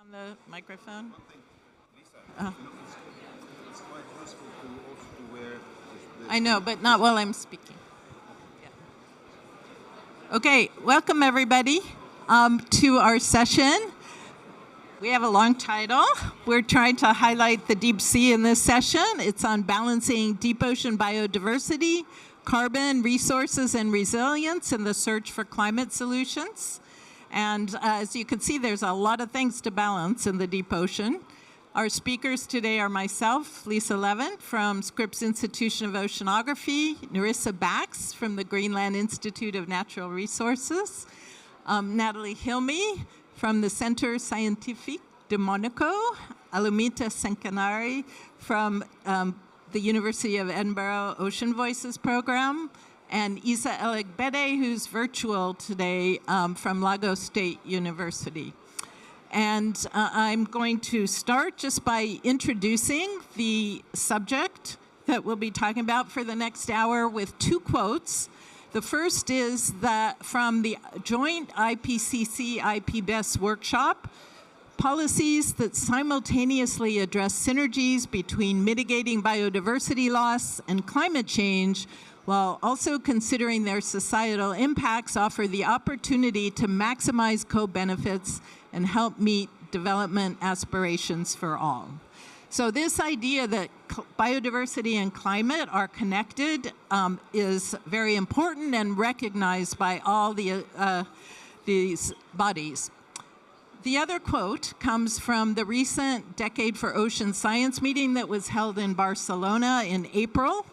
on the microphone? It's quite useful to also to wear I know, but not while I'm speaking. Yeah. Okay, welcome everybody to our session. We have a long title. We're trying to highlight the deep sea in this session. It's on balancing deep ocean biodiversity, carbon, resources, and resilience in the search for climate solutions. And as you can see, there's a lot of things to balance in the deep ocean. Our speakers today are myself, Lisa Levin from Scripps Institution of Oceanography, Nerissa Bax from the Greenland Institute of Natural Resources, Natalie Hilmy from the Centre Scientifique de Monaco, Alumita Senkanari from the University of Edinburgh Ocean Voices program, and Isa Elegbede, who's virtual today from Lagos State University. And I'm going to start just by introducing the subject that we'll be talking about for the next hour with two quotes. The first is that from the joint IPCC-IPBES workshop, policies that simultaneously address synergies between mitigating biodiversity loss and climate change while also considering their societal impacts offer the opportunity to maximize co-benefits and help meet development aspirations for all. So this idea that biodiversity and climate are connected is very important and recognized by all these bodies. The other quote comes from the recent Decade for Ocean Science meeting that was held in Barcelona in April.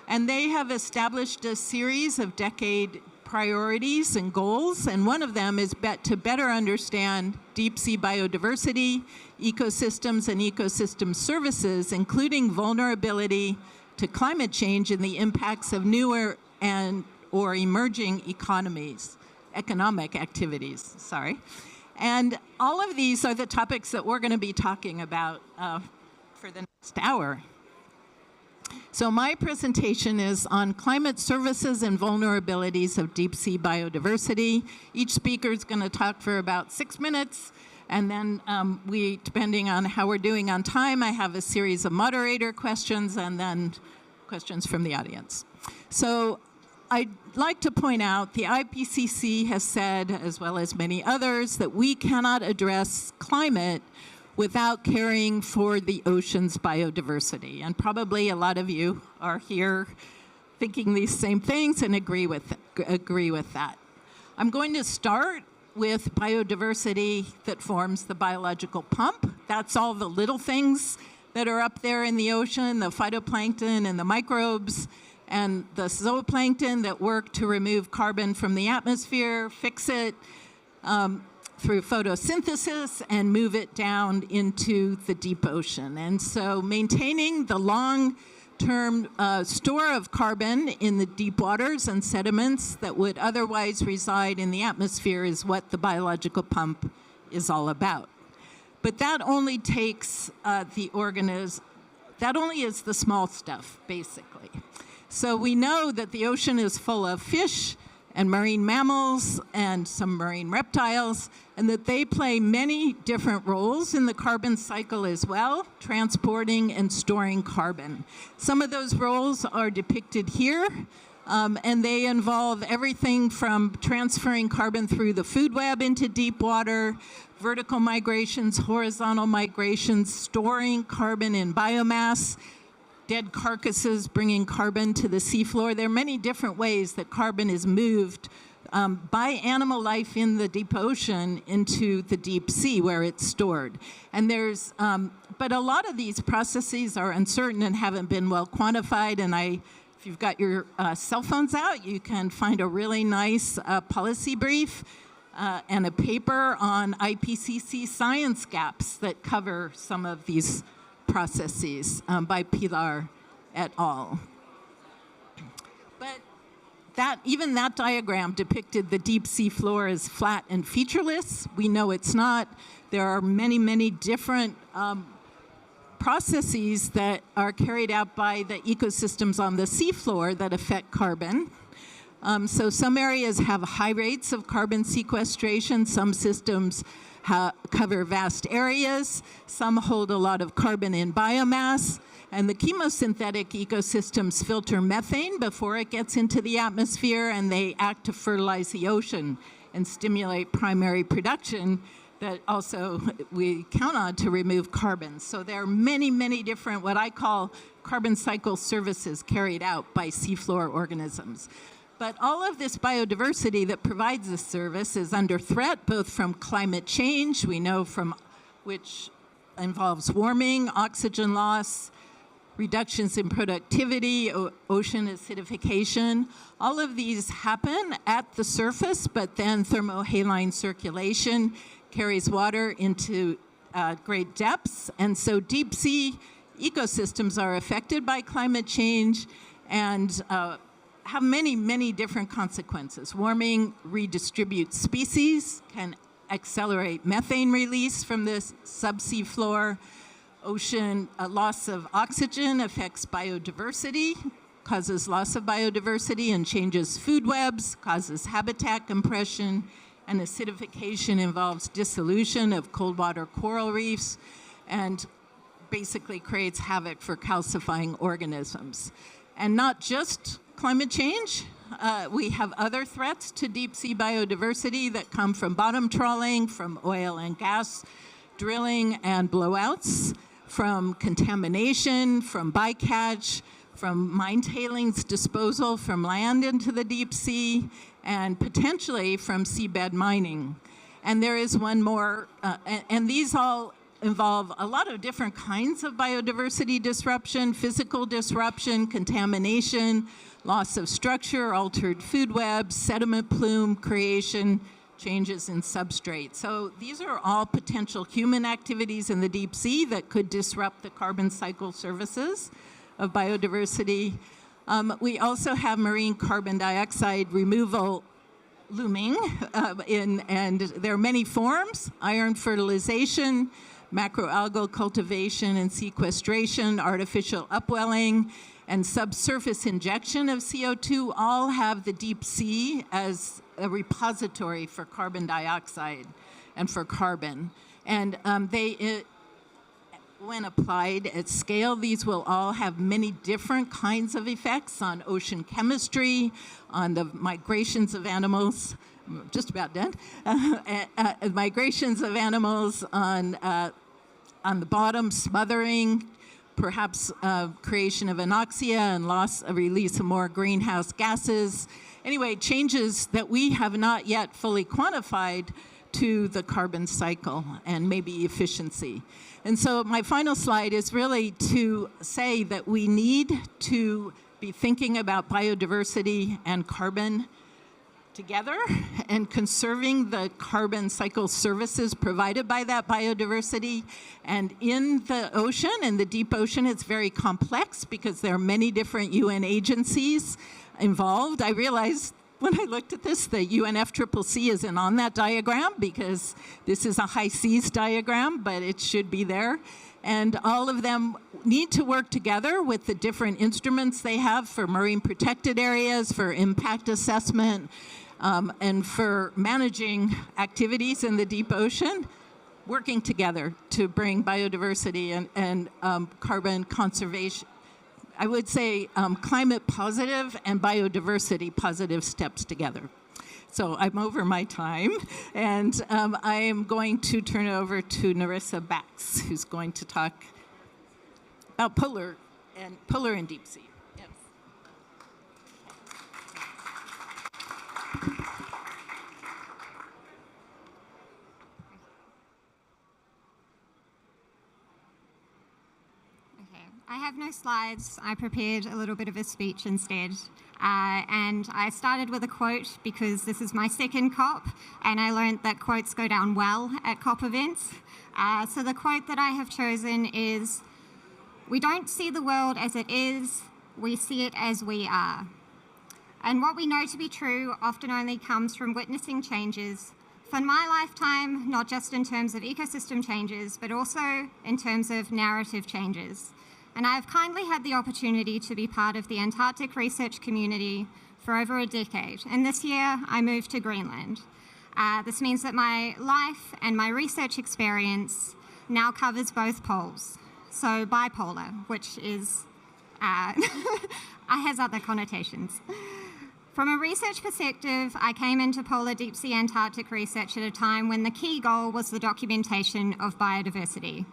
And they have established a series of decade priorities and goals, and one of them is to better understand deep sea biodiversity, ecosystems, and ecosystem services, including vulnerability to climate change and the impacts of newer or emerging economic activities, And all of these are the topics that we're going to be talking about for the next hour. So my presentation is on climate services and vulnerabilities of deep sea biodiversity. Each speaker is going to talk for about 6 minutes, and then depending on how we're doing on time, I have a series of moderator questions and then questions from the audience. So I'd like to point out the IPCC has said, as well as many others, that we cannot address climate without caring for the ocean's biodiversity. And probably a lot of you are here thinking these same things and agree with that. I'm going to start with biodiversity that forms the biological pump. That's all the little things that are up there in the ocean, the phytoplankton and the microbes, and the zooplankton that work to remove carbon from the atmosphere, fix it, through photosynthesis and move it down into the deep ocean. And so maintaining the long-term store of carbon in the deep waters and sediments that would otherwise reside in the atmosphere is what the biological pump is all about. But that only takes that only is the small stuff, basically. So we know that the ocean is full of fish and marine mammals and some marine reptiles, and that they play many different roles in the carbon cycle as well, transporting and storing carbon. Some of those roles are depicted here, and they involve everything from transferring carbon through the food web into deep water, vertical migrations, horizontal migrations, storing carbon in biomass, dead carcasses bringing carbon to the seafloor. There are many different ways that carbon is moved by animal life in the deep ocean into the deep sea where it's stored. And but a lot of these processes are uncertain and haven't been well quantified. And if you've got your cell phones out, you can find a really nice policy brief and a paper on IPCC science gaps that cover some of these processes by Pilar et al. But even that diagram depicted the deep sea floor as flat and featureless. We know it's not. There are many, many different processes that are carried out by the ecosystems on the seafloor that affect carbon. So some areas have high rates of carbon sequestration. Some systems cover vast areas. Some hold a lot of carbon in biomass. And the chemosynthetic ecosystems filter methane before it gets into the atmosphere, and they act to fertilize the ocean and stimulate primary production that also we count on to remove carbon. So there are many, many different what I call carbon cycle services carried out by seafloor organisms. But all of this biodiversity that provides this service is under threat, both from climate change, we know from which involves warming, oxygen loss, reductions in productivity, ocean acidification. All of these happen at the surface, but then thermohaline circulation carries water into great depths. And so deep sea ecosystems are affected by climate change and have many, many different consequences. Warming redistributes species, can accelerate methane release from the subsea floor. Ocean loss of oxygen affects biodiversity, causes loss of biodiversity and changes food webs, causes habitat compression, and acidification involves dissolution of cold water coral reefs and basically creates havoc for calcifying organisms. And not just climate change, we have other threats to deep sea biodiversity that come from bottom trawling, from oil and gas drilling and blowouts, from contamination, from bycatch, from mine tailings disposal from land into the deep sea, and potentially from seabed mining. And there is one more, and these all involve a lot of different kinds of biodiversity disruption, physical disruption, contamination, loss of structure, altered food webs, sediment plume creation, changes in substrate. So these are all potential human activities in the deep sea that could disrupt the carbon cycle services of biodiversity. We also have marine carbon dioxide removal looming, and there are many forms: iron fertilization, macroalgal cultivation and sequestration, artificial upwelling, and subsurface injection of CO2 all have the deep sea as a repository for carbon dioxide and for carbon. And when applied at scale, these will all have many different kinds of effects on ocean chemistry, on the migrations of animals. I'm just about done. Migrations of animals on the bottom, smothering, perhaps creation of anoxia and release of more greenhouse gases. Anyway, changes that we have not yet fully quantified to the carbon cycle and maybe efficiency. And so my final slide is really to say that we need to be thinking about biodiversity and carbon together and conserving the carbon cycle services provided by that biodiversity. And in the ocean, in the deep ocean, it's very complex because there are many different UN agencies involved. I realized when I looked at this, the UNFCCC isn't on that diagram because this is a high seas diagram, but it should be there. And all of them need to work together with the different instruments they have for marine protected areas, for impact assessment, and for managing activities in the deep ocean, working together to bring biodiversity and carbon conservation. I would say climate positive and biodiversity positive steps together. So I'm over my time, and I am going to turn it over to Narissa Bax, who's going to talk about polar and deep sea. Yes. Okay, I have no slides. I prepared a little bit of a speech instead. And I started with a quote because this is my second COP, and I learned that quotes go down well at COP events. So the quote that I have chosen is, "We don't see the world as it is, we see it as we are." And what we know to be true often only comes from witnessing changes. For my lifetime, not just in terms of ecosystem changes, but also in terms of narrative changes. And I have kindly had the opportunity to be part of the Antarctic research community for over a decade, and this year I moved to Greenland. This means that my life and my research experience now covers both poles, so bipolar, which is has other connotations. From a research perspective, I came into polar deep sea Antarctic research at a time when the key goal was the documentation of biodiversity,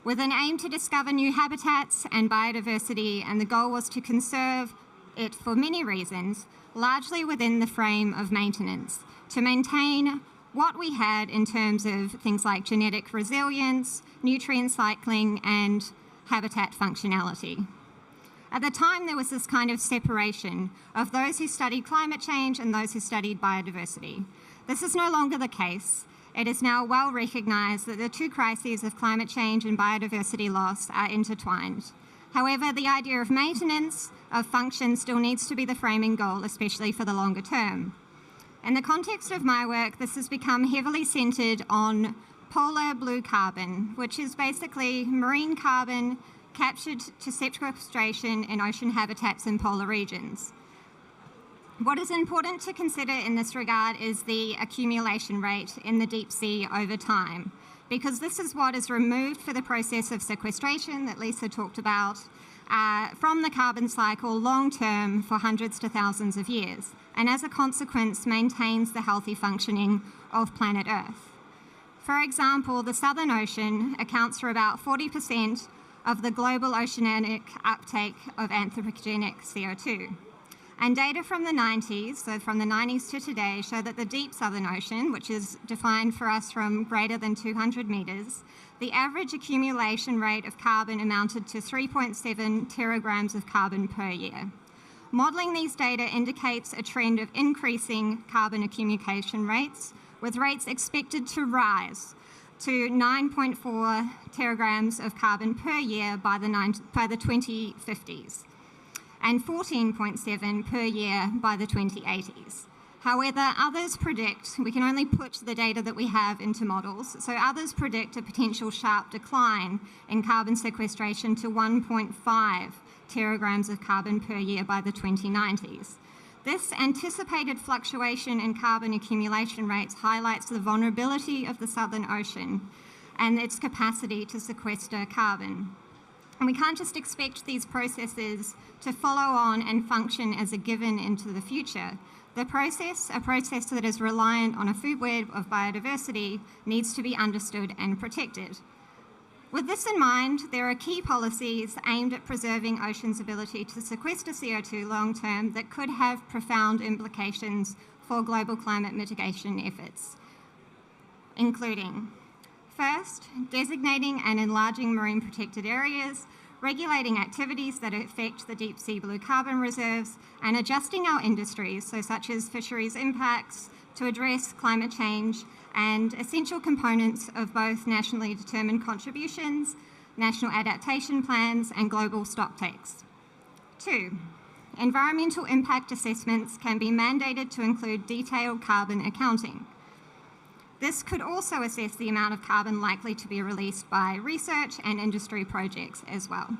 with an aim to discover new habitats and biodiversity, and the goal was to conserve it for many reasons, largely within the frame of maintenance, to maintain what we had in terms of things like genetic resilience, nutrient cycling, and habitat functionality. At the time, there was this kind of separation of those who studied climate change and those who studied biodiversity. This is no longer the case. It is now well recognised that the two crises of climate change and biodiversity loss are intertwined. However, the idea of maintenance of function still needs to be the framing goal, especially for the longer term. In the context of my work, this has become heavily centred on polar blue carbon, which is basically marine carbon captured to sequestration in ocean habitats in polar regions. What is important to consider in this regard is the accumulation rate in the deep sea over time, because this is what is removed for the process of sequestration that Lisa talked about from the carbon cycle long term for hundreds to thousands of years, and as a consequence maintains the healthy functioning of planet Earth. For example, the Southern Ocean accounts for about 40% of the global oceanic uptake of anthropogenic CO2. And data from the 90s, so from the 90s to today, show that the deep Southern Ocean, which is defined for us from greater than 200 metres, the average accumulation rate of carbon amounted to 3.7 teragrams of carbon per year. Modelling these data indicates a trend of increasing carbon accumulation rates, with rates expected to rise to 9.4 teragrams of carbon per year by the 2050s, and 14.7 per year by the 2080s. However, others predict, we can only put the data that we have into models, so others predict a potential sharp decline in carbon sequestration to 1.5 teragrams of carbon per year by the 2090s. This anticipated fluctuation in carbon accumulation rates highlights the vulnerability of the Southern Ocean and its capacity to sequester carbon. And we can't just expect these processes to follow on and function as a given into the future. The process, a process that is reliant on a food web of biodiversity, needs to be understood and protected. With this in mind, there are key policies aimed at preserving oceans' ability to sequester CO2 long-term that could have profound implications for global climate mitigation efforts, including, first, designating and enlarging marine protected areas, regulating activities that affect the deep sea blue carbon reserves, and adjusting our industries, so such as fisheries impacts, to address climate change and essential components of both nationally determined contributions, national adaptation plans, and global stocktakes. 2, environmental impact assessments can be mandated to include detailed carbon accounting. This could also assess the amount of carbon likely to be released by research and industry projects as well.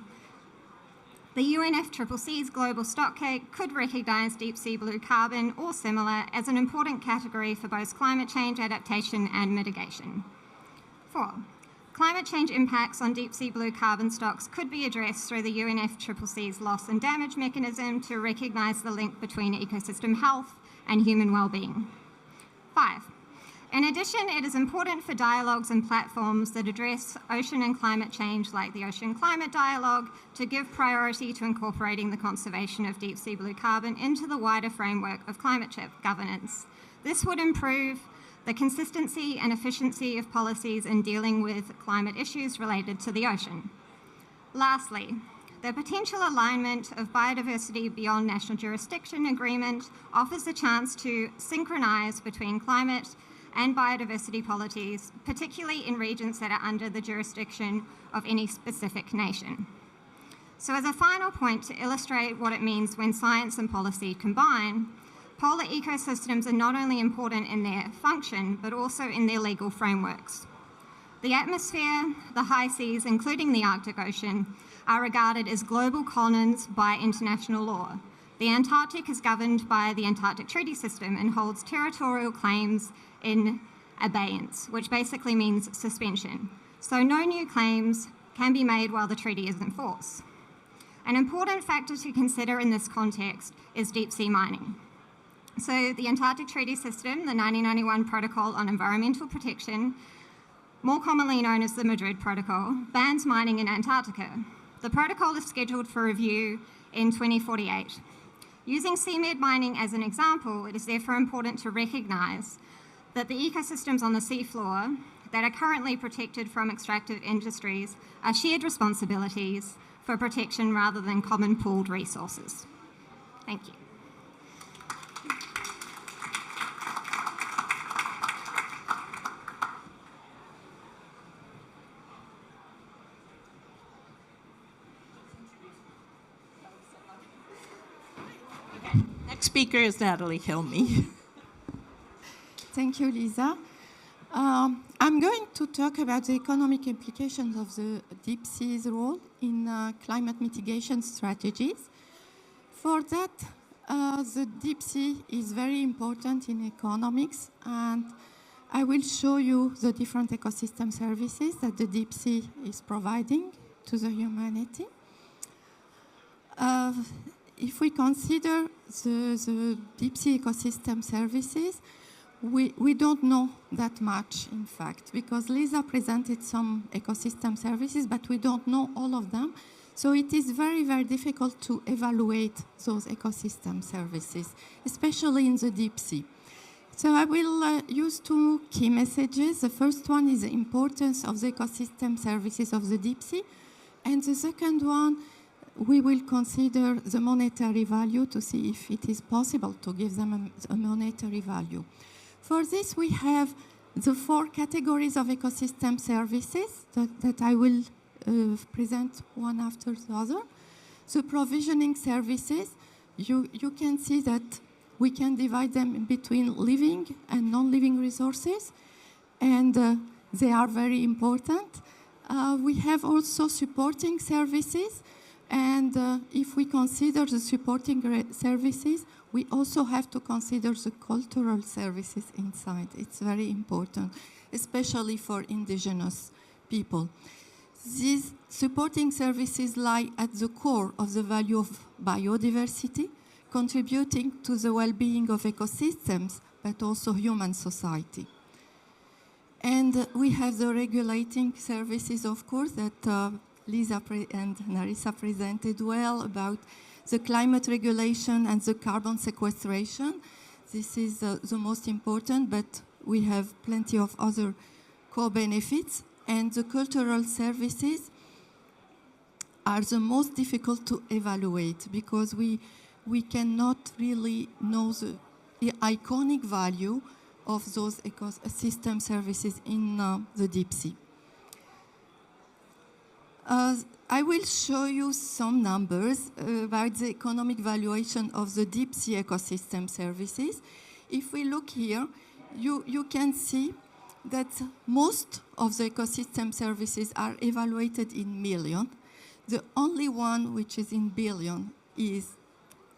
The UNFCCC's global stocktake could recognise deep sea blue carbon or similar as an important category for both climate change adaptation and mitigation. 4, climate change impacts on deep sea blue carbon stocks could be addressed through the UNFCCC's loss and damage mechanism to recognise the link between ecosystem health and human well-being. 5, in addition, it is important for dialogues and platforms that address ocean and climate change, like the Ocean Climate Dialogue, to give priority to incorporating the conservation of deep sea blue carbon into the wider framework of climate governance. This would improve the consistency and efficiency of policies in dealing with climate issues related to the ocean. Lastly, the potential alignment of biodiversity beyond national jurisdiction agreement offers a chance to synchronise between climate and biodiversity policies, particularly in regions that are under the jurisdiction of any specific nation. So as a final point to illustrate what it means when science and policy combine, polar ecosystems are not only important in their function, but also in their legal frameworks. The atmosphere, the high seas, including the Arctic Ocean, are regarded as global commons by international law. The Antarctic is governed by the Antarctic Treaty System and holds territorial claims in abeyance, which basically means suspension. So no new claims can be made while the treaty is in force. An important factor to consider in this context is deep sea mining. So the Antarctic Treaty System, the 1991 Protocol on Environmental Protection, more commonly known as the Madrid Protocol, bans mining in Antarctica. The protocol is scheduled for review in 2048. Using seabed mining as an example, it is therefore important to recognise that the ecosystems on the seafloor that are currently protected from extractive industries are shared responsibilities for protection rather than common pooled resources. Thank you. Next speaker is Natalie Hilme. Thank you, Lisa. I'm going to talk about the economic implications of the deep sea's role in climate mitigation strategies. For that, the deep sea is very important in economics, and I will show you the different ecosystem services that the deep sea is providing to the humanity. If we consider the deep sea ecosystem services, we don't know that much, in fact, because Lisa presented some ecosystem services, but we don't know all of them. So it is very, very difficult to evaluate those ecosystem services, especially in the deep sea. So I will use two key messages. The first one is the importance of the ecosystem services of the deep sea. And the second one, we will consider the monetary value to see if it is possible to give them a monetary value. For this, we have the 4 categories of ecosystem services that I will present one after the other. The provisioning services, you can see that we can divide them between living and non-living resources, and they are very important. We have also supporting services, and if we consider the supporting services, we also have to consider the cultural services inside. It's very important, especially for indigenous people. These supporting services lie at the core of the value of biodiversity, contributing to the well-being of ecosystems, but also human society. And we have the regulating services, of course, that Lisa and Narissa presented well about the climate regulation and the carbon sequestration. This is the most important, but we have plenty of other co-benefits. And the cultural services are the most difficult to evaluate because we cannot really know the iconic value of those ecosystem services in the deep sea. I will show you some numbers about the economic valuation of the deep sea ecosystem services. If we look here, you can see that most of the ecosystem services are evaluated in million. The only one which is in billion is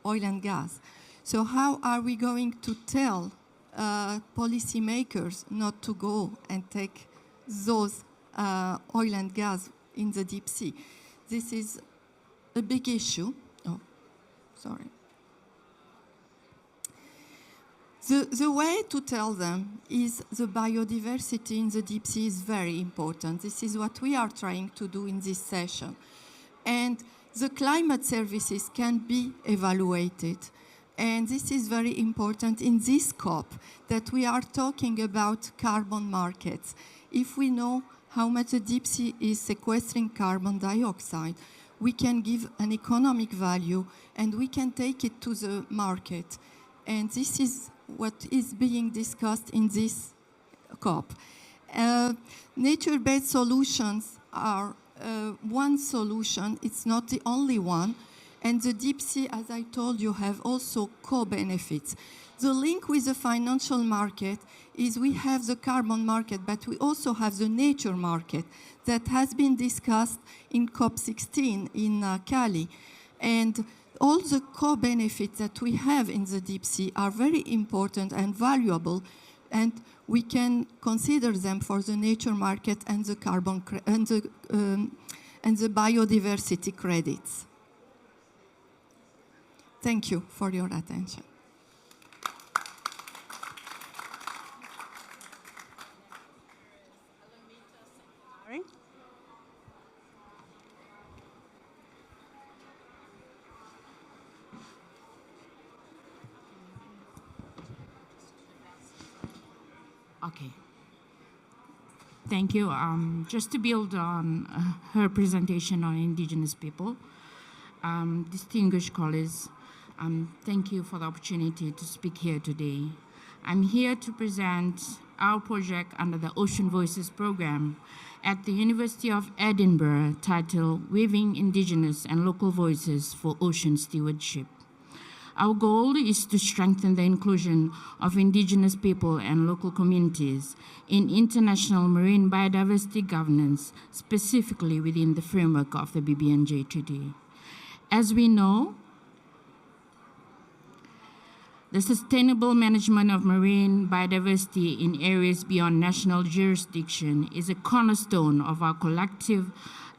oil and gas. So how are we going to tell policymakers not to go and take those oil and gas in the deep sea? This is a big issue. Oh, sorry. The way to tell them is the biodiversity in the deep sea is very important. This is what we are trying to do in this session. And the climate services can be evaluated. And this is very important in this COP, that we are talking about carbon markets. If we know how much the deep sea is sequestering carbon dioxide, we can give an economic value and we can take it to the market. And this is what is being discussed in this COP. Nature-based solutions are one solution. It's not the only one. And the deep sea, as I told you, have also co-benefits. The link with the financial market is we have the carbon market, but we also have the nature market that has been discussed in COP16 in Cali. And all the co-benefits that we have in the deep sea are very important and valuable, and we can consider them for the nature market and the carbon and the biodiversity credits. Thank you for your attention. Okay. Thank you. Just to build on her presentation on indigenous people, distinguished colleagues, thank you for the opportunity to speak here today. I'm here to present our project under the Ocean Voices program at the University of Edinburgh titled Weaving Indigenous and Local Voices for Ocean Stewardship. Our goal is to strengthen the inclusion of indigenous people and local communities in international marine biodiversity governance, specifically within the framework of the BBNJ Treaty. As we know, the sustainable management of marine biodiversity in areas beyond national jurisdiction is a cornerstone of our collective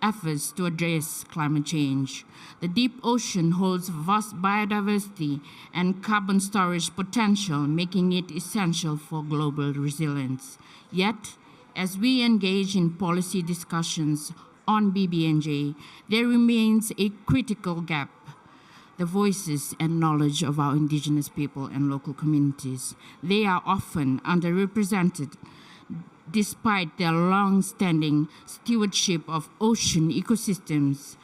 efforts to address climate change. The deep ocean holds vast biodiversity and carbon storage potential, making it essential for global resilience. Yet, as we engage in policy discussions on BBNJ, there remains a critical gap: the voices and knowledge of our indigenous people and local communities. They are often underrepresented despite their long-standing stewardship of ocean ecosystems.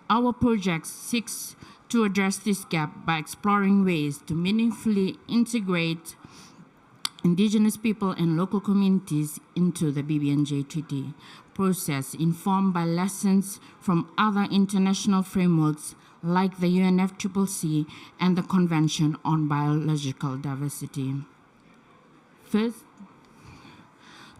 Our project seeks to address this gap by exploring ways to meaningfully integrate indigenous people and local communities into the BBNJ Treaty process, informed by lessons from other international frameworks like the UNFCCC and the Convention on Biological Diversity. First,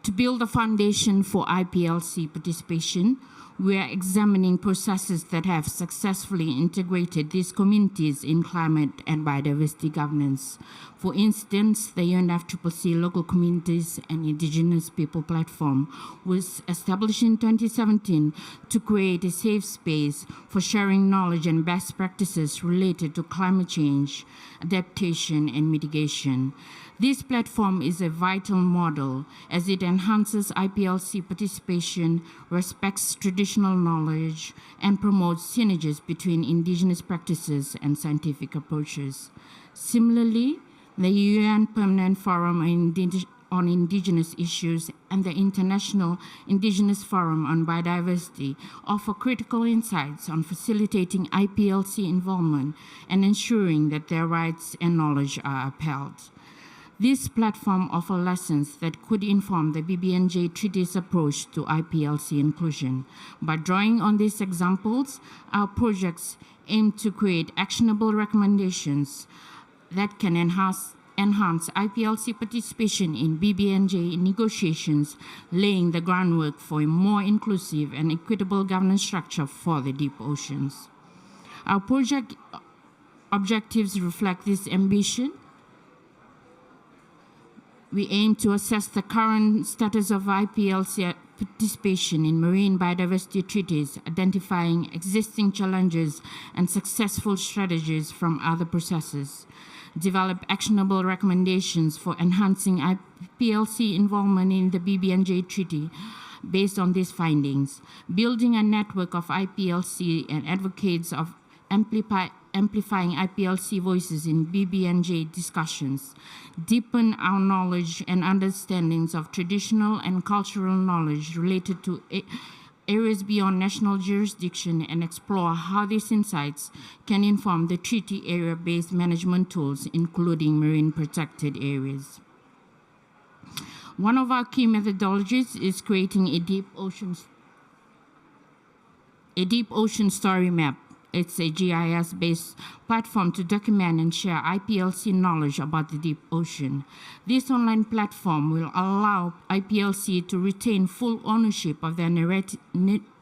to build a foundation for IPLC participation, we are examining processes that have successfully integrated these communities in climate and biodiversity governance. For instance, the UNFCCC Local Communities and Indigenous People Platform was established in 2017 to create a safe space for sharing knowledge and best practices related to climate change, adaptation, and mitigation. This platform is a vital model as it enhances IPLC participation, respects traditional knowledge, and promotes synergies between indigenous practices and scientific approaches. Similarly, the UN Permanent Forum on Indigenous Issues and the International Indigenous Forum on Biodiversity offer critical insights on facilitating IPLC involvement and ensuring that their rights and knowledge are upheld. This platform offers lessons that could inform the BBNJ Treaty's approach to IPLC inclusion. By drawing on these examples, our projects aim to create actionable recommendations that can enhance IPLC participation in BBNJ negotiations, laying the groundwork for a more inclusive and equitable governance structure for the deep oceans. Our project objectives reflect this ambition. We aim to assess the current status of IPLC participation in marine biodiversity treaties, identifying existing challenges and successful strategies from other processes, develop actionable recommendations for enhancing IPLC involvement in the BBNJ Treaty based on these findings, building a network of IPLC and advocates of amplifying IPLC voices in BBNJ discussions, deepen our knowledge and understandings of traditional and cultural knowledge related to areas beyond national jurisdiction, and explore how these insights can inform the treaty area-based management tools, including marine protected areas. One of our key methodologies is creating a deep ocean story map. It's a GIS-based platform to document and share IPLC knowledge about the deep ocean. This online platform will allow IPLC to retain full ownership of their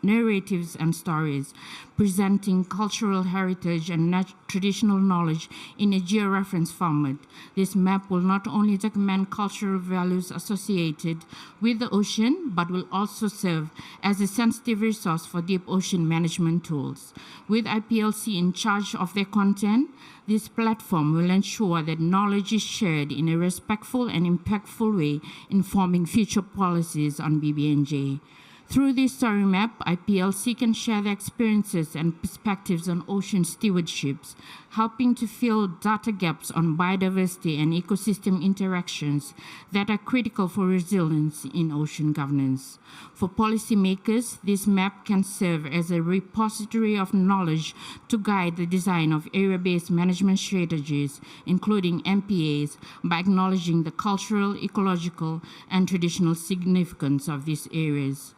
narratives and stories, presenting cultural heritage and traditional knowledge in a georeference format. This map will not only document cultural values associated with the ocean, but will also serve as a sensitive resource for deep ocean management tools. With IPLC in charge of their content, this platform will ensure that knowledge is shared in a respectful and impactful way, informing future policies on BBNJ. Through this story map, IPLC can share their experiences and perspectives on ocean stewardships, helping to fill data gaps on biodiversity and ecosystem interactions that are critical for resilience in ocean governance. For policymakers, this map can serve as a repository of knowledge to guide the design of area-based management strategies, including MPAs, by acknowledging the cultural, ecological, and traditional significance of these areas.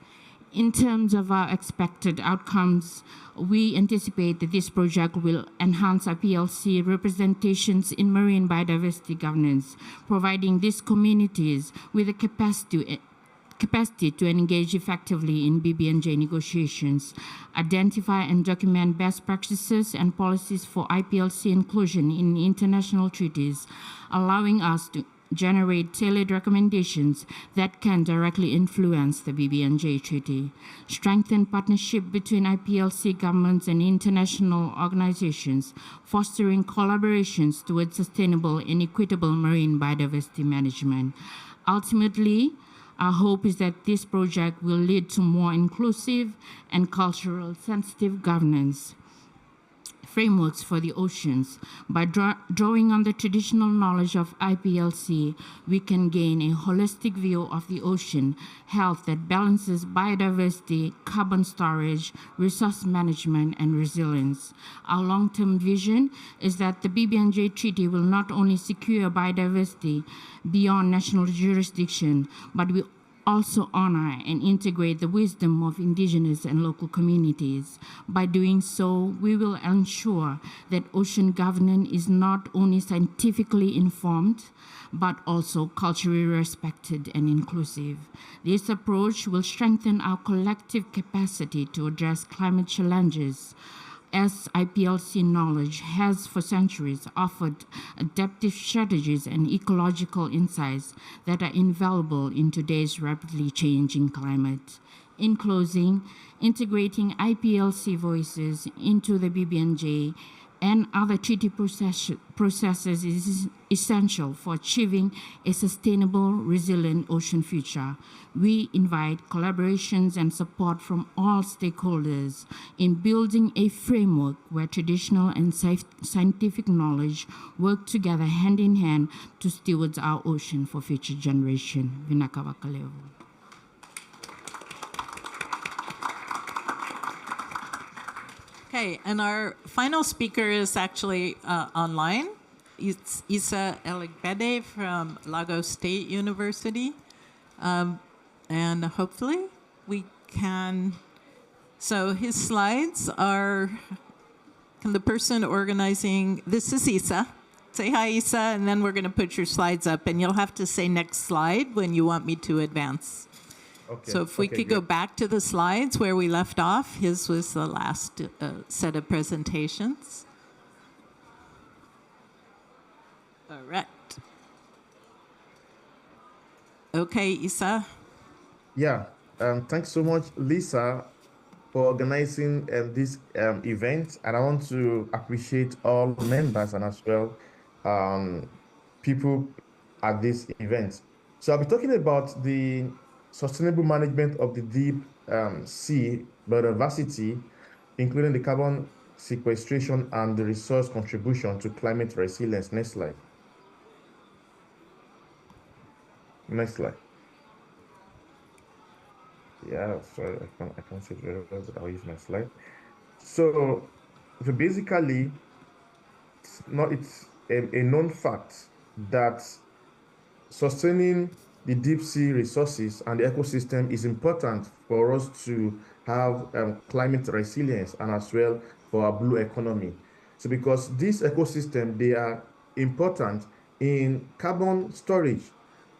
In terms of our expected outcomes, we anticipate that this project will enhance IPLC representations in marine biodiversity governance, providing these communities with the capacity to engage effectively in BBNJ negotiations, identify and document best practices and policies for IPLC inclusion in international treaties, allowing us to generate tailored recommendations that can directly influence the BBNJ Treaty, strengthen partnership between IPLC governments and international organizations, fostering collaborations towards sustainable and equitable marine biodiversity management. Ultimately, our hope is that this project will lead to more inclusive and cultural sensitive governance frameworks for the oceans. By drawing on the traditional knowledge of IPLC, we can gain a holistic view of the ocean health that balances biodiversity, carbon storage, resource management, and resilience. Our long-term vision is that the BBNJ Treaty will not only secure biodiversity beyond national jurisdiction, but will also honor and integrate the wisdom of indigenous and local communities. By doing so, we will ensure that ocean governance is not only scientifically informed, but also culturally respected and inclusive. This approach will strengthen our collective capacity to address climate challenges, as IPLC knowledge has for centuries offered adaptive strategies and ecological insights that are invaluable in today's rapidly changing climate. In closing, integrating IPLC voices into the BBNJ and other treaty processes is essential for achieving a sustainable, resilient ocean future. We invite collaborations and support from all stakeholders in building a framework where traditional and scientific knowledge work together hand in hand to steward our ocean for future generations. Vinakawakaleo. Okay, and our final speaker is actually online. It's Isa Elegbede from Lagos State University. And hopefully we can, so his slides are, can the person organizing, this is Isa. Say hi, Isa, and then we're gonna put your slides up, and you'll have to say next slide when you want me to advance. Okay. So if we could go back to the slides where we left off, his was the last set of presentations. All right. Okay, Isa. Yeah, thanks so much, Lisa, for organizing this event. And I want to appreciate all members and as well people at this event. So I'll be talking about the sustainable management of the deep sea biodiversity, including the carbon sequestration and the resource contribution to climate resilience. Next slide. Next slide. Yeah, sorry, I can't see it very well, but I'll use my slide. So basically, it's a known fact that sustaining the deep sea resources and the ecosystem is important for us to have climate resilience and as well for our blue economy. So because this ecosystem, they are important in carbon storage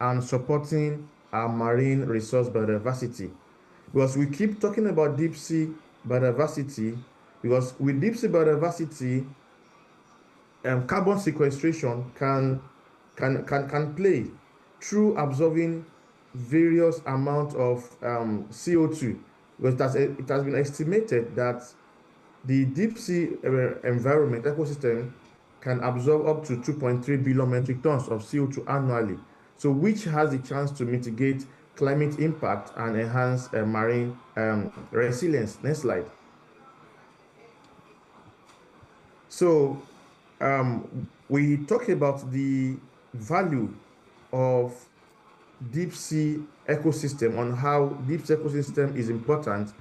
and supporting our marine resource biodiversity. Because we keep talking about deep sea biodiversity, because with deep sea biodiversity, carbon sequestration can play through absorbing various amount of CO2, because it has been estimated that the deep sea environment ecosystem can absorb up to 2.3 billion metric tons of CO2 annually, so which has the chance to mitigate climate impact and enhance marine resilience. Next slide. So we talk about the value of deep sea ecosystem, on how deep sea ecosystem is important.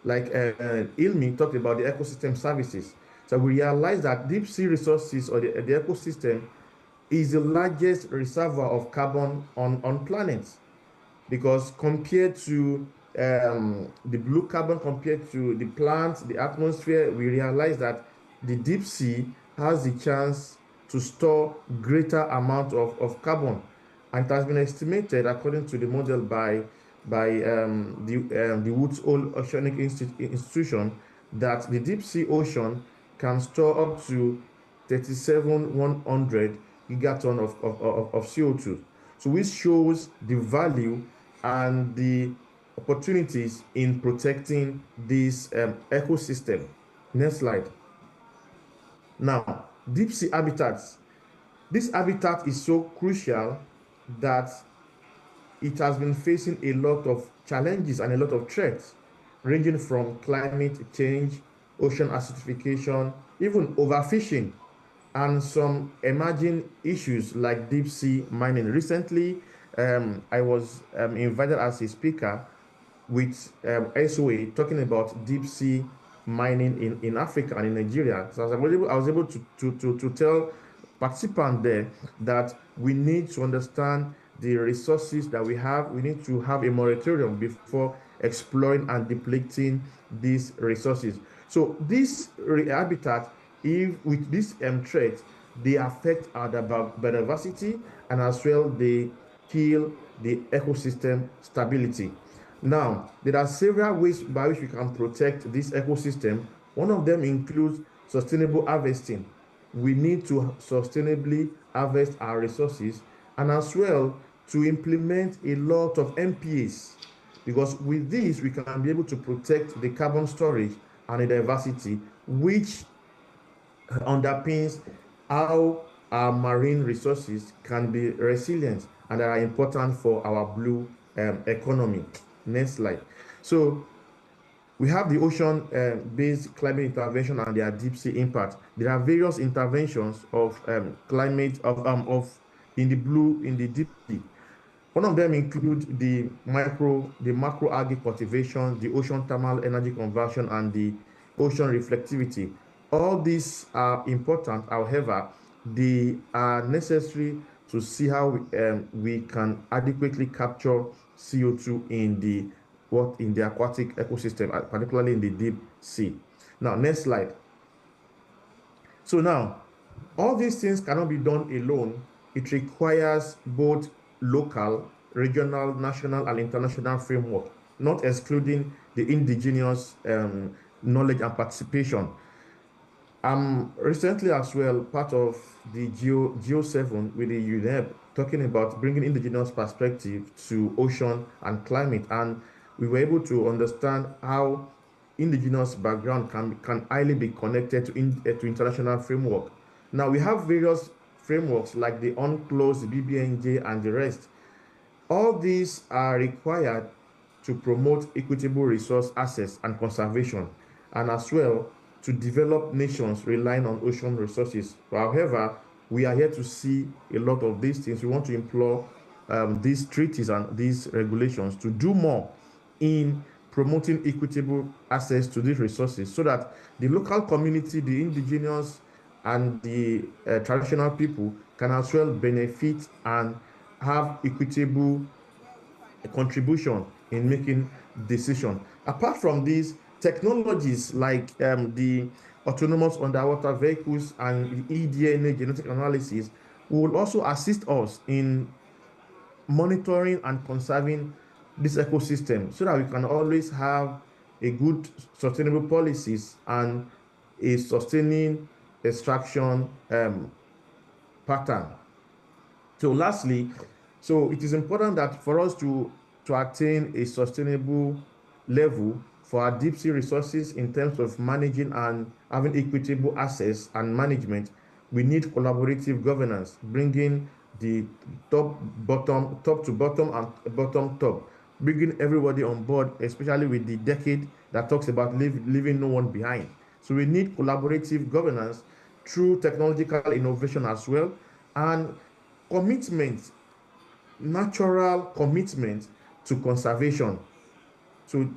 Like Ilmi talked about the ecosystem services. So we realize that deep sea resources, or the ecosystem, is the largest reservoir of carbon on planets, because compared to the blue carbon, compared to the plants, the atmosphere, we realize that the deep sea has the chance to store greater amount of carbon. And it has been estimated, according to the model by the Woods Hole Oceanic Institution, that the deep sea ocean can store up to 37,100 gigaton of CO2. So which shows the value and the opportunities in protecting this ecosystem. Next slide. Now, deep sea habitats. This habitat is so crucial that it has been facing a lot of challenges and a lot of threats, ranging from climate change, ocean acidification, even overfishing, and some emerging issues like deep sea mining. Recently, I was invited as a speaker with SOA, talking about deep sea mining in Africa and in Nigeria. So I was able to tell participants there that we need to understand the resources that we have. We need to have a moratorium before exploring and depleting these resources. So this habitat, if with this threat, they affect our biodiversity, and as well they kill the ecosystem stability. Now, there are several ways by which we can protect this ecosystem. One of them includes sustainable harvesting. We need to sustainably harvest our resources, and as well to implement a lot of MPAs, because with this we can be able to protect the carbon storage and the diversity, which underpins how our marine resources can be resilient and are important for our blue economy. Next slide. So we have the ocean-based climate intervention and their deep sea impact. There are various interventions of climate in the deep sea. One of them include the macro algae cultivation, the ocean thermal energy conversion, and the ocean reflectivity. All these are important. However, they are necessary to see how we can adequately capture CO2 in the aquatic ecosystem, particularly in the deep sea. Now, next slide. So now, all these things cannot be done alone. It requires both local, regional, national, and international framework, not excluding the indigenous knowledge and participation. I'm recently as well part of the Geo7 with the UNEP, talking about bringing indigenous perspective to ocean and climate, and we were able to understand how indigenous background can highly be connected to international framework. Now we have various frameworks like the UNCLOS, the BBNJ, and the rest. All these are required to promote equitable resource access and conservation, and as well to develop nations relying on ocean resources. However, we are here to see a lot of these things. We want to implore these treaties and these regulations to do more in promoting equitable access to these resources, so that the local community, the indigenous, and the traditional people can as well benefit and have equitable contribution in making decisions. Apart from these, technologies like the autonomous underwater vehicles and eDNA genetic analysis will also assist us in monitoring and conserving this ecosystem so that we can always have a good sustainable policies and a sustaining extraction pattern. So lastly, so it is important that for us to attain a sustainable level for our deep sea resources in terms of managing and having equitable access and management, we need collaborative governance, bringing the top to bottom and bottom top, bringing everybody on board, especially with the decade that talks about leaving no one behind. So we need collaborative governance through technological innovation as well, and commitment, natural commitment to conservation. So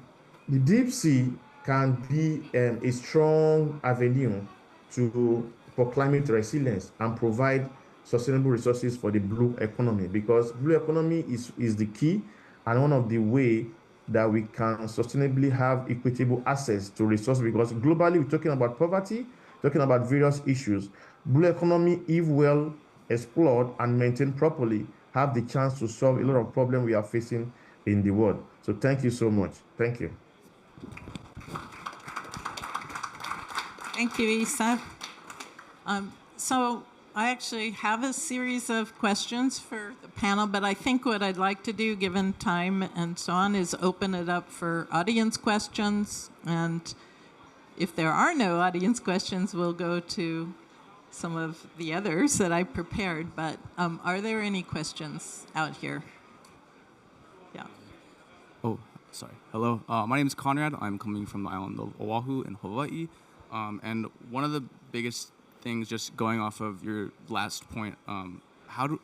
the deep sea can be a strong avenue for climate resilience and provide sustainable resources for the blue economy, because blue economy is the key and one of the way that we can sustainably have equitable access to resources, because globally we're talking about poverty, talking about various issues. Blue economy, if well explored and maintained properly, have the chance to solve a lot of problems we are facing in the world. So thank you so much. Thank you. Thank you, Isa. So I actually have a series of questions for the panel, but I think what I'd like to do, given time and so on, is open it up for audience questions. And if there are no audience questions, we'll go to some of the others that I prepared. But are there any questions out here? Yeah. Oh, sorry. Hello. My name is Conrad. I'm coming from the island of Oahu in Hawaii. And one of the biggest things, just going off of your last point, about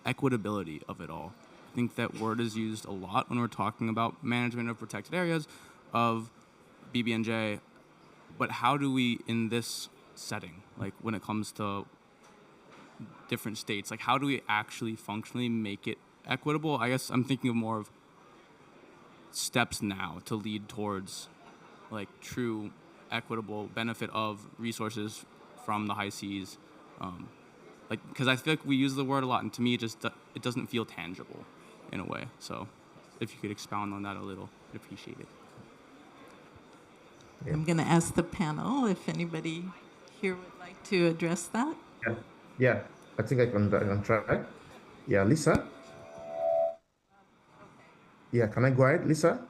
the equitability of it all. I think that word is used a lot when we're talking about management of protected areas, of BBNJ. But how do we, in this setting, like when it comes to different states, like how do we actually functionally make it equitable? I guess I'm thinking of more of steps now to lead towards like true equitable benefit of resources from the high seas, like because I feel like we use the word a lot, and to me it doesn't feel tangible in a way. So if you could expound on that a little, I'd appreciate it. Yeah. I'm going to ask the panel if anybody here would like to address that. Yeah. I think I can try. Yeah, Lisa. Yeah, can I go ahead, Lisa?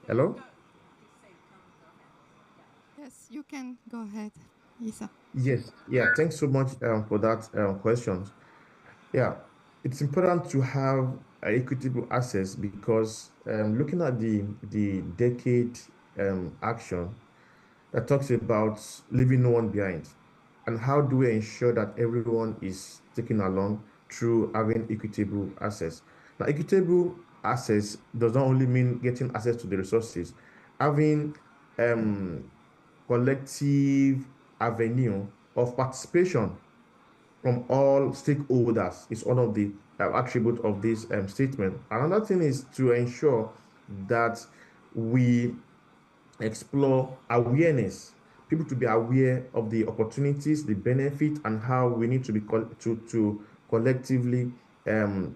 Hello? Yes, you can go ahead, Isa. Yes. Yeah, thanks so much for that question. Yeah, it's important to have equitable access, because looking at the decade action that talks about leaving no one behind, and how do we ensure that everyone is taken along through having equitable access. Now, equitable access does not only mean getting access to the resources, having collective avenue of participation from all stakeholders is one of the attributes of this statement. Another thing is to ensure that we explore awareness, people to be aware of the opportunities, the benefit, and how we need to be to collectively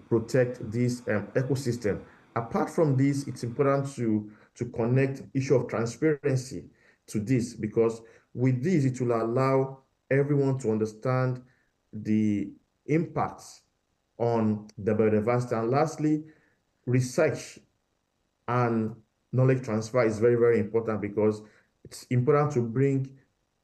protect this ecosystem. Apart from this, it's important to connect issue of transparency to this, because with this, it will allow everyone to understand the impacts on the biodiversity. And lastly, research and knowledge transfer is very, very important, because it's important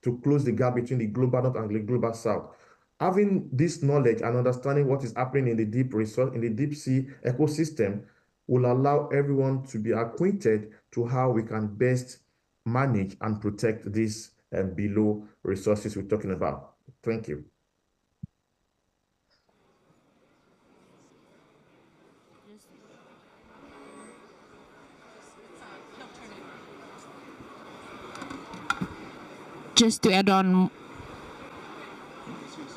to close the gap between the global north and the global south. Having this knowledge and understanding what is happening in the deep sea ecosystem will allow everyone to be acquainted to how we can best manage and protect these below resources we're talking about. Thank you. Just to add on,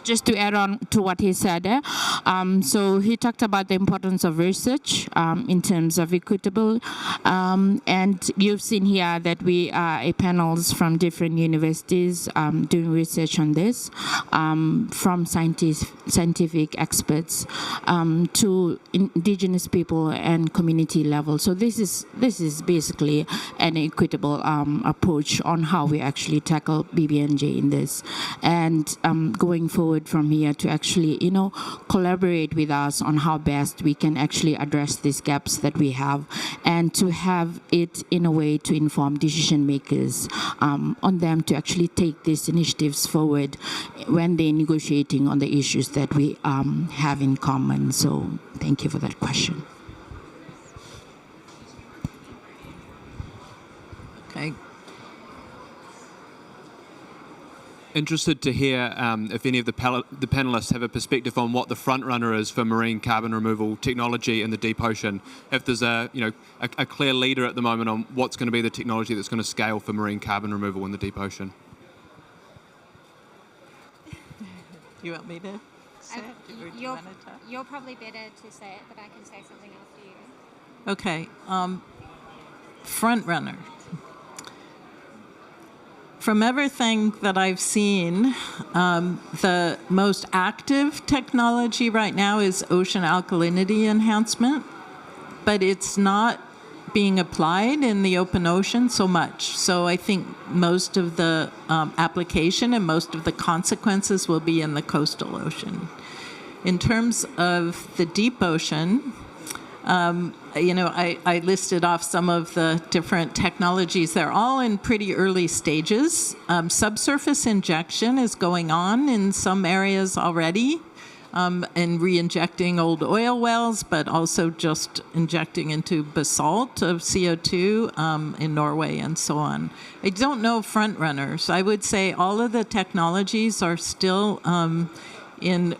just to add on to what he said, so he talked about the importance of research in terms of equitable, and you've seen here that we are a panels from different universities doing research on this, from scientific experts to indigenous people and community level. So this is basically an equitable approach on how we actually tackle BBNJ in this, and going forward from here to actually, collaborate with us on how best we can actually address these gaps that we have, and to have it in a way to inform decision makers on them to actually take these initiatives forward when they're negotiating on the issues that we have in common. So thank you for that question. Okay. Interested to hear if any of the panelists have a perspective on what the front runner is for marine carbon removal technology in the deep ocean. If there's a clear leader at the moment on what's going to be the technology that's going to scale for marine carbon removal in the deep ocean. You want me to say it? Or do you want to talk? You're probably better to say it, but I can say something after you. Okay. Front runner. From everything that I've seen, the most active technology right now is ocean alkalinity enhancement, but it's not being applied in the open ocean so much. So I think most of the application and most of the consequences will be in the coastal ocean. In terms of the deep ocean, I listed off some of the different technologies. They're all in pretty early stages. Subsurface injection is going on in some areas already, and re-injecting old oil wells, but also just injecting into basalt of CO2 in Norway and so on. I don't know front runners. I would say all of the technologies are still in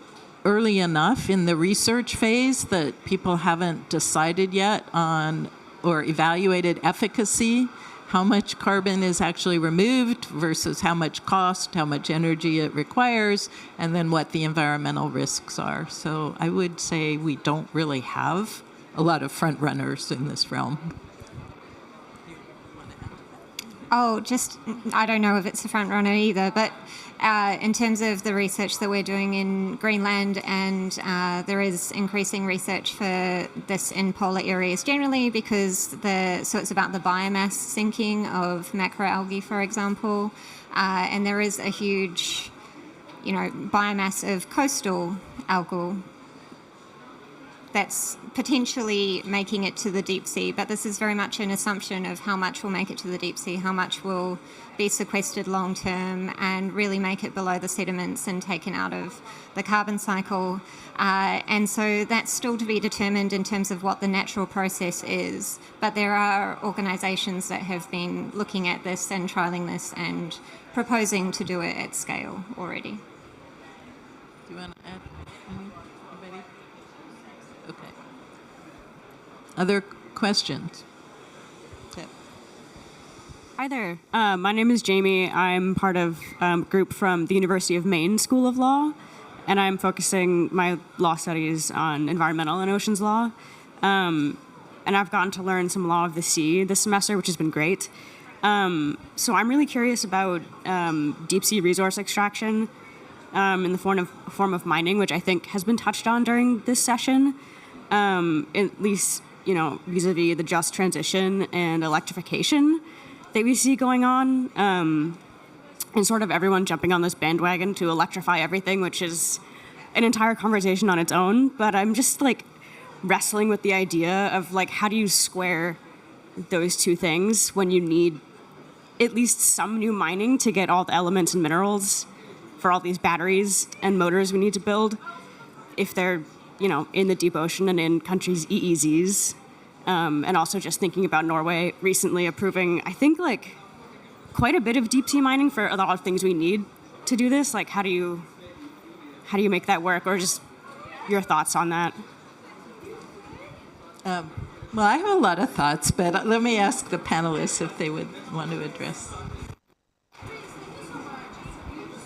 early enough in the research phase that people haven't decided yet on or evaluated efficacy, how much carbon is actually removed versus how much cost, how much energy it requires, and then what the environmental risks are. So I would say we don't really have a lot of front runners in this realm. Oh, I don't know if it's a front runner either, but in terms of the research that we're doing in Greenland, and there is increasing research for this in polar areas generally, because it's about the biomass sinking of macroalgae, for example, and there is a huge, biomass of coastal algal that's potentially making it to the deep sea, but this is very much an assumption of how much will make it to the deep sea, how much will be sequestered long term and really make it below the sediments and taken out of the carbon cycle. And so that's still to be determined in terms of what the natural process is. But there are organisations that have been looking at this and trialling this and proposing to do it at scale already. Do you want to add anybody? Okay. Other questions? Yep. Hi there. My name is Jamie. I'm part of a group from the University of Maine School of Law, and I'm focusing my law studies on environmental and oceans law. And I've gotten to learn some law of the sea this semester, which has been great. So I'm really curious about deep sea resource extraction in the form of mining, which I think has been touched on during this session, at least, vis-a-vis the just transition and electrification that we see going on, and sort of everyone jumping on this bandwagon to electrify everything, which is an entire conversation on its own. But I'm just wrestling with the idea of how do you square those two things when you need at least some new mining to get all the elements and minerals for all these batteries and motors we need to build, if they're in the deep ocean and in countries' EEZs. And also just thinking about Norway recently approving, I think, quite a bit of deep sea mining for a lot of things we need to do this. How do you make that work, or just your thoughts on that? Well, I have a lot of thoughts, but let me ask the panelists if they would want to address.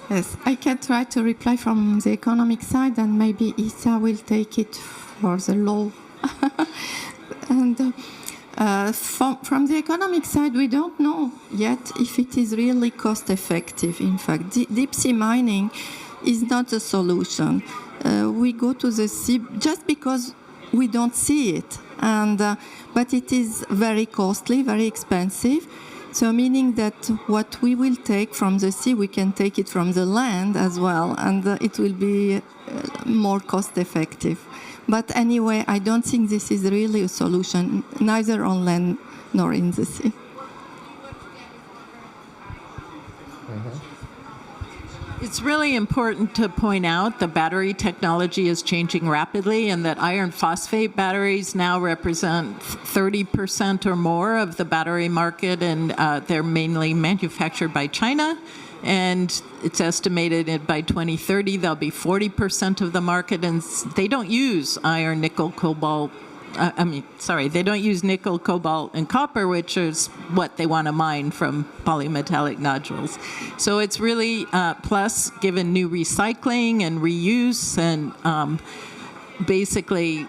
Yes, I can try to reply from the economic side, and maybe Issa will take it for the law. And from the economic side, we don't know yet if it is really cost effective. In fact, deep sea mining is not a solution. We go to the sea just because we don't see it, but it is very costly, very expensive. So meaning that what we will take from the sea, we can take it from the land as well, and it will be more cost effective. But anyway, I don't think this is really a solution, neither on land nor in the sea. It's really important to point out the battery technology is changing rapidly, and that iron phosphate batteries now represent 30% or more of the battery market, and they're mainly manufactured by China. And it's estimated by 2030 they'll be 40% of the market, and they don't use iron, nickel, cobalt. They don't use nickel, cobalt, and copper, which is what they want to mine from polymetallic nodules. So it's really, plus, given new recycling and reuse and basically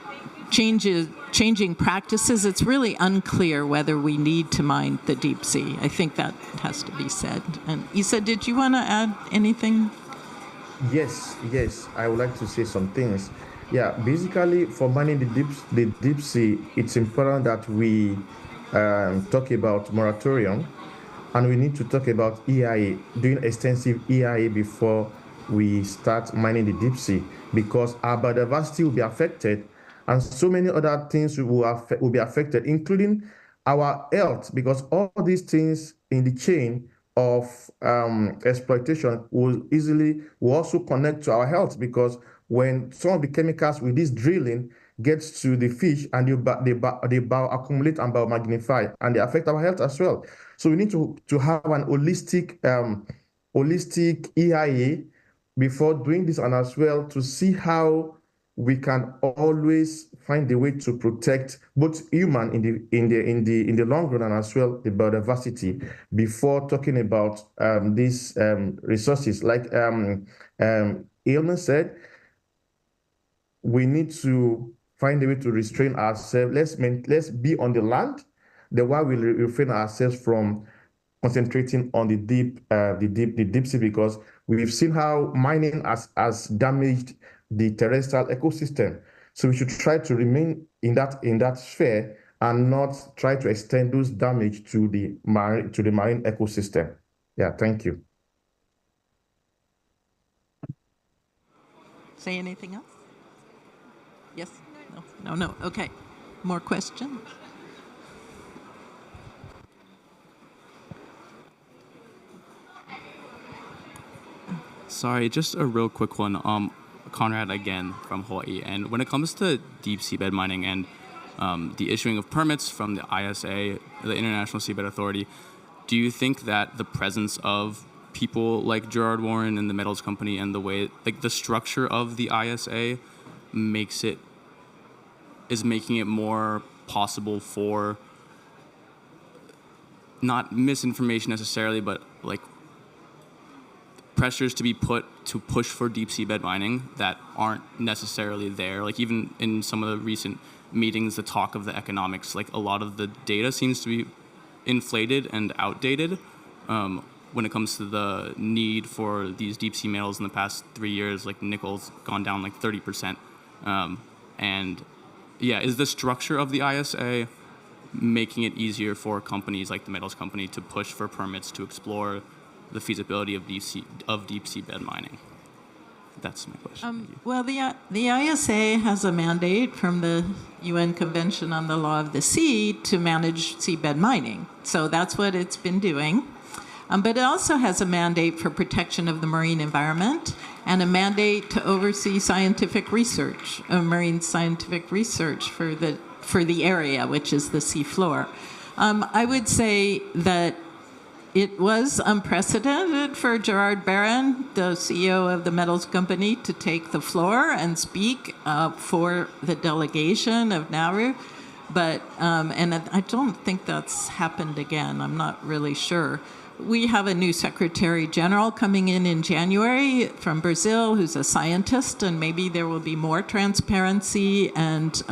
changing practices, it's really unclear whether we need to mine the deep sea. I think that has to be said. And Issa, did you want to add anything? Yes, I would like to say some things. Yeah, basically, for mining the deep sea, it's important that we talk about moratorium, and we need to talk about EIA, doing extensive EIA before we start mining the deep sea, because our biodiversity will be affected, and so many other things will be affected, including our health, because all these things in the chain of exploitation will also connect to our health, because when some of the chemicals with this drilling gets to the fish, and they bioaccumulate and biomagnify, and they affect our health as well. So we need to have an holistic EIA before doing this, and as well to see how we can always find a way to protect both human in the long run, and as well the biodiversity, before talking about these resources. Like Ilman said, we need to find a way to restrain ourselves. Let's be on the land, the while we refrain ourselves from concentrating on the deep sea, because we've seen how mining has damaged the terrestrial ecosystem. So we should try to remain in that sphere and not try to extend those damage to the marine ecosystem. Yeah, thank you. Say anything else? Yes? No. Okay. More questions? Sorry, just a real quick one. Conrad again from Hawaii. And when it comes to deep seabed mining and the issuing of permits from the ISA, the International Seabed Authority, do you think that the presence of people like Gerard Warren and the Metals Company and the way, like the structure of the ISA is making it more possible for not misinformation necessarily, but like pressures to be put to push for deep seabed mining that aren't necessarily there? Like even in some of the recent meetings, the talk of the economics, like a lot of the data seems to be inflated and outdated when it comes to the need for these deep sea metals. In the past 3 years, like nickel's gone down like 30%. And yeah, is the structure of the ISA making it easier for companies like the Metals Company to push for permits to explore the feasibility of deep seabed mining? That's my question. Well, the ISA has a mandate from the UN Convention on the Law of the Sea to manage seabed mining. So that's what it's been doing. But it also has a mandate for protection of the marine environment and a mandate to oversee scientific research, marine scientific research for the area, which is the seafloor. I would say that it was unprecedented for Gerard Barron, the CEO of the Metals Company, to take the floor and speak for the delegation of Nauru. But, and I don't think that's happened again. I'm not really sure. we have a new Secretary General coming in January from Brazil, who's a scientist, and maybe there will be more transparency and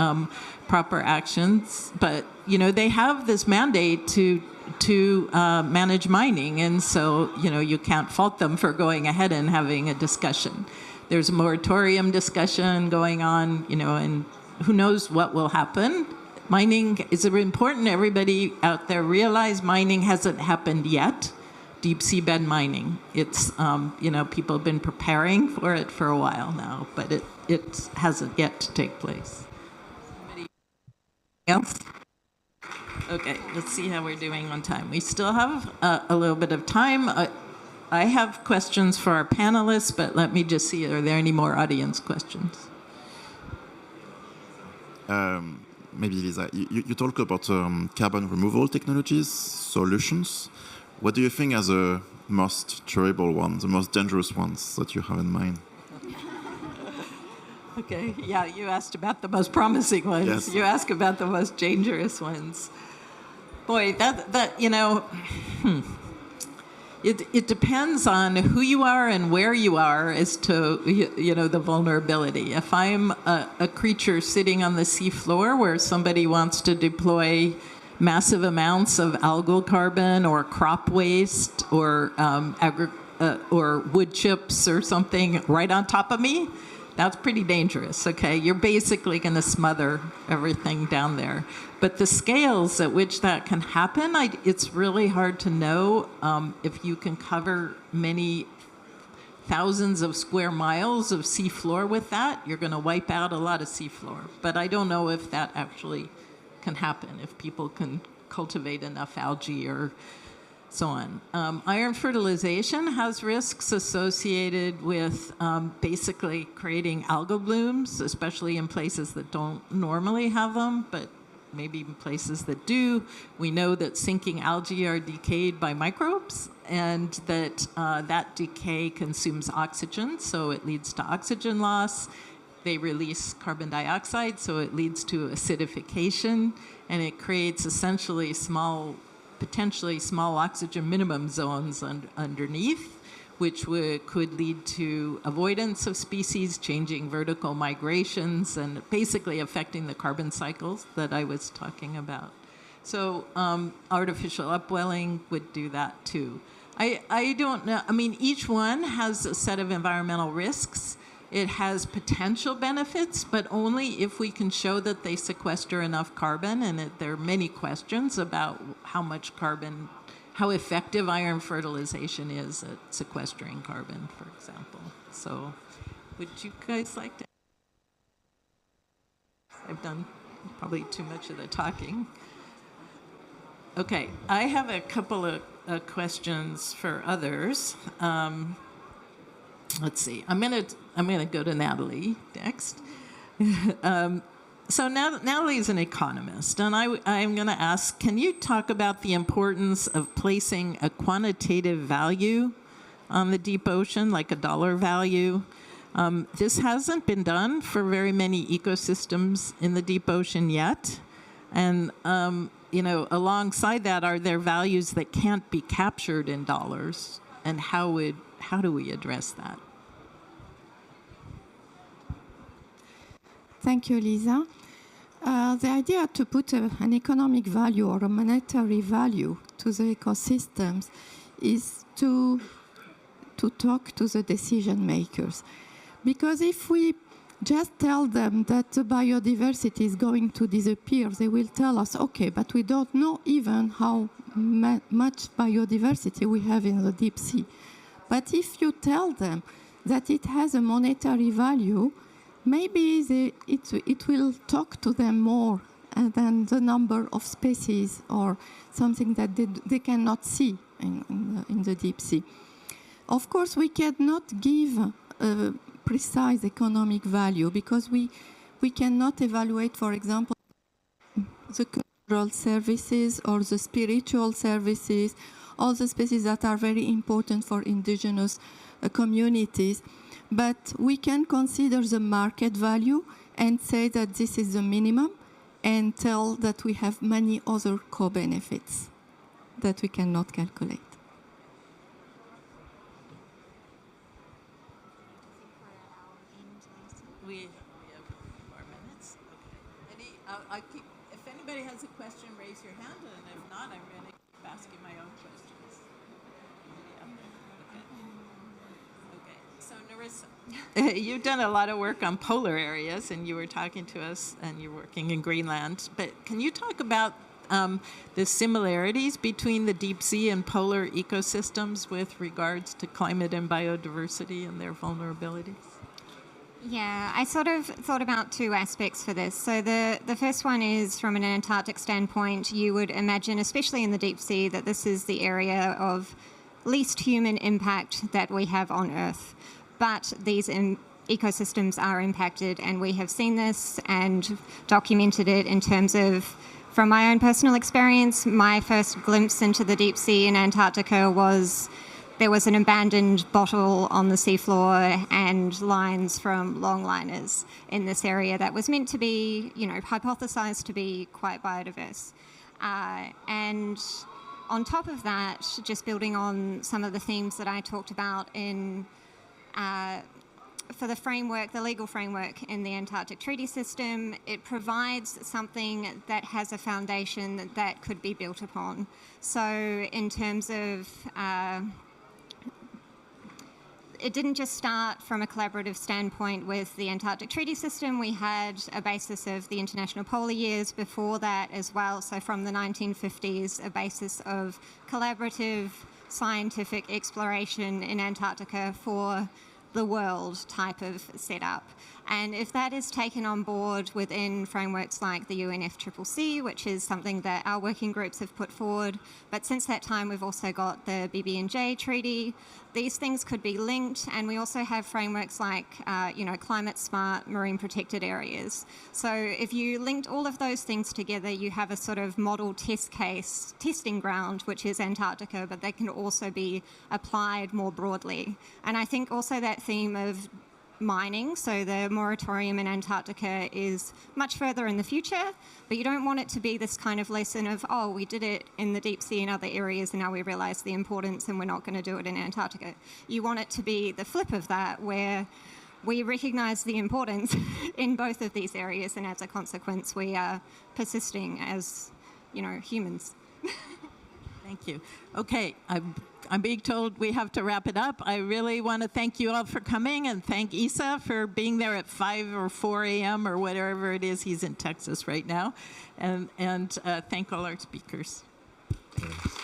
proper actions. But they have this mandate to manage mining, and so you can't fault them for going ahead and having a discussion. There's a moratorium discussion going on, and who knows what will happen. Mining is important. Everybody out there realize mining hasn't happened yet. Deep seabed mining. It's, people have been preparing for it for a while now, but it hasn't yet to take place. Anybody else? Okay, let's see how we're doing on time. We still have a little bit of time. I have questions for our panelists, but let me just see, are there any more audience questions? Maybe Lisa, you talk about carbon removal technologies, solutions. What do you think are the most terrible ones, the most dangerous ones that you have in mind? Okay, yeah, you asked about the most promising ones. Yes. You ask about the most dangerous ones. Boy, It depends on who you are and where you are as to the vulnerability. If I'm a creature sitting on the seafloor where somebody wants to deploy massive amounts of algal carbon or crop waste or wood chips or something right on top of me, that's pretty dangerous, okay? You're basically going to smother everything down there. But the scales at which that can happen, it's really hard to know if you can cover many thousands of square miles of seafloor with that. You're going to wipe out a lot of seafloor. But I don't know if that actually can happen, if people can cultivate enough algae or so on. Iron fertilization has risks associated with basically creating algal blooms, especially in places that don't normally have them, but maybe in places that do. We know that sinking algae are decayed by microbes, and that that decay consumes oxygen, so it leads to oxygen loss. They release carbon dioxide, so it leads to acidification, and it creates essentially potentially small oxygen minimum zones underneath, which could lead to avoidance of species, changing vertical migrations, and basically affecting the carbon cycles that I was talking about. So artificial upwelling would do that too. I don't know. I mean, each one has a set of environmental risks. It has potential benefits, but only if we can show that they sequester enough carbon, and there are many questions about how effective iron fertilization is at sequestering carbon, for example. So would you guys like to? I've done probably too much of the talking. Okay, I have a couple of questions for others. Let's see. I'm gonna go to Natalie next. So Natalie's an economist, and I'm going to ask: can you talk about the importance of placing a quantitative value on the deep ocean, like a dollar value? This hasn't been done for very many ecosystems in the deep ocean yet, and alongside that, are there values that can't be captured in dollars, and how do we address that? Thank you, Lisa. The idea to put an economic value or a monetary value to the ecosystems is to talk to the decision makers. Because if we just tell them that the biodiversity is going to disappear, they will tell us, okay, but we don't know even how much biodiversity we have in the deep sea. But if you tell them that it has a monetary value, maybe it will talk to them more than the number of species or something that they cannot see in the deep sea. Of course, we cannot give a precise economic value because we cannot evaluate, for example, the cultural services or the spiritual services, all the species that are very important for indigenous communities. But we can consider the market value and say that this is the minimum and tell that we have many other co-benefits that we cannot calculate. we have 4 minutes. Okay. I'll keep, if anybody has a question, raise your hand, and if not, I'm going to keep asking my own questions. Okay. So Narissa, you've done a lot of work on polar areas, and you were talking to us, and you're working in Greenland. But can you talk about the similarities between the deep sea and polar ecosystems with regards to climate and biodiversity and their vulnerabilities? Yeah, I sort of thought about two aspects for this. So the first one is from an Antarctic standpoint, you would imagine, especially in the deep sea, that this is the area of least human impact that we have on Earth. But these ecosystems are impacted, and we have seen this and documented it in terms of, from my own personal experience, my first glimpse into the deep sea in Antarctica was there was an abandoned bottle on the seafloor and lines from longliners in this area that was meant to be, hypothesized to be quite biodiverse. And on top of that, just building on some of the themes that I talked about for the framework, the legal framework in the Antarctic Treaty System, it provides something that has a foundation that could be built upon. So in terms of, it didn't just start from a collaborative standpoint with the Antarctic Treaty System. We had a basis of the International Polar Years before that as well. So from the 1950s, a basis of collaborative scientific exploration in Antarctica for the world type of setup. And if that is taken on board within frameworks like the UNFCCC, which is something that our working groups have put forward, but since that time we've also got the BB&J Treaty, these things could be linked, and we also have frameworks like, climate smart marine protected areas. So if you linked all of those things together, you have a sort of model testing ground, which is Antarctica, but they can also be applied more broadly. And I think also that theme of mining, so the moratorium in Antarctica is much further in the future, but you don't want it to be this kind of lesson of, oh, we did it in the deep sea and other areas and now we realize the importance and we're not going to do it in Antarctica. You want it to be the flip of that, where we recognize the importance in both of these areas, and as a consequence we are persisting as, humans. Thank you. Okay, I'm being told we have to wrap it up. I really want to thank you all for coming, and thank Isa for being there at 5 or 4 a.m. or whatever it is. He's in Texas right now. And thank all our speakers. Yes.